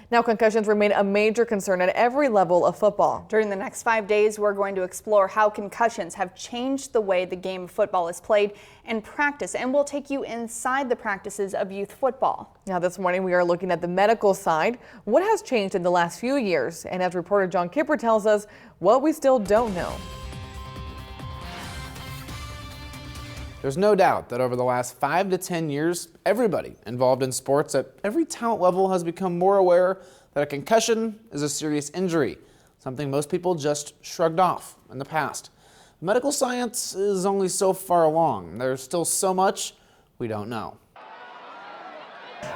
Now, concussions remain a major concern at every level of football. During the next 5 days, we're going to explore how concussions have changed the way the game of football is played and practiced, and we'll take you inside the practices of youth football. Now, this morning we are looking at the medical side. What has changed in the last few years? And as reporter John Kipper tells us, what we still don't know. There's no doubt that over the last 5 to 10 years, everybody involved in sports at every talent level has become more aware that a concussion is a serious injury, something most people just shrugged off in the past. Medical science is only so far along. There's still so much we don't know.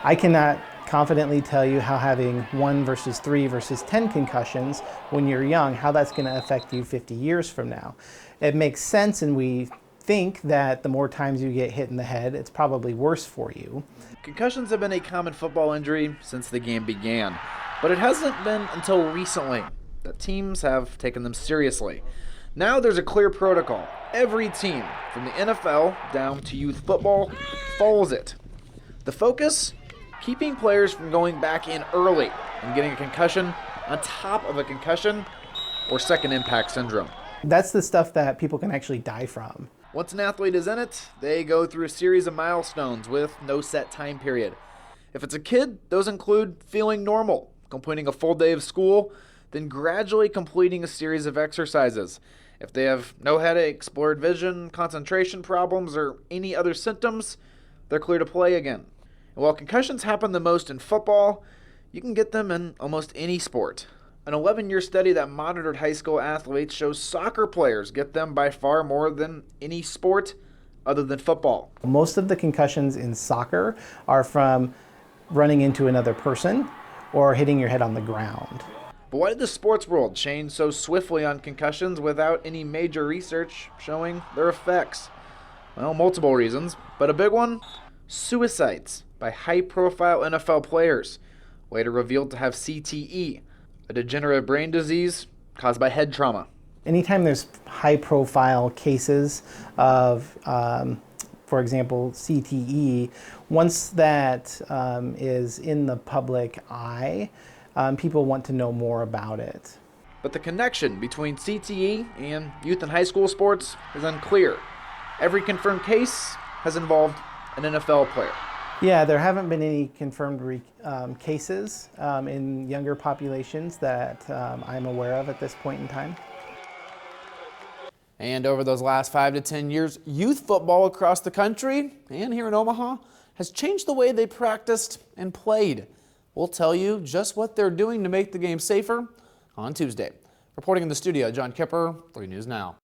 I cannot confidently tell you how having 1 versus 3 versus 10 concussions when you're young, how that's going to affect you 50 years from now. It makes sense, and we think that the more times you get hit in the head, it's probably worse for you. Concussions have been a common football injury since the game began, but it hasn't been until recently that teams have taken them seriously. Now there's a clear protocol. Every team, from the NFL down to youth football, follows it. The focus? Keeping players from going back in early and getting a concussion on top of a concussion or second impact syndrome. That's the stuff that people can actually die from. Once an athlete is in it, they go through a series of milestones with no set time period. If it's a kid, those include feeling normal, completing a full day of school, then gradually completing a series of exercises. If they have no headaches, blurred vision, concentration problems, or any other symptoms, they're clear to play again. And while concussions happen the most in football, you can get them in almost any sport. An 11-year study that monitored high school athletes shows soccer players get them by far more than any sport other than football. Most of the concussions in soccer are from running into another person or hitting your head on the ground. But why did the sports world change so swiftly on concussions without any major research showing their effects? Well, multiple reasons, but a big one: suicides by high-profile NFL players, later revealed to have CTE, a degenerative brain disease caused by head trauma. Anytime there's high-profile cases of, for example, CTE, once that is in the public eye, people want to know more about it. But the connection between CTE and youth and high school sports is unclear. Every confirmed case has involved an NFL player. Yeah, there haven't been any confirmed cases in younger populations that I'm aware of at this point in time. And over those last 5 to 10 years, youth football across the country and here in Omaha has changed the way they practiced and played. We'll tell you just what they're doing to make the game safer on Tuesday. Reporting in the studio, John Kipper, 3 News Now.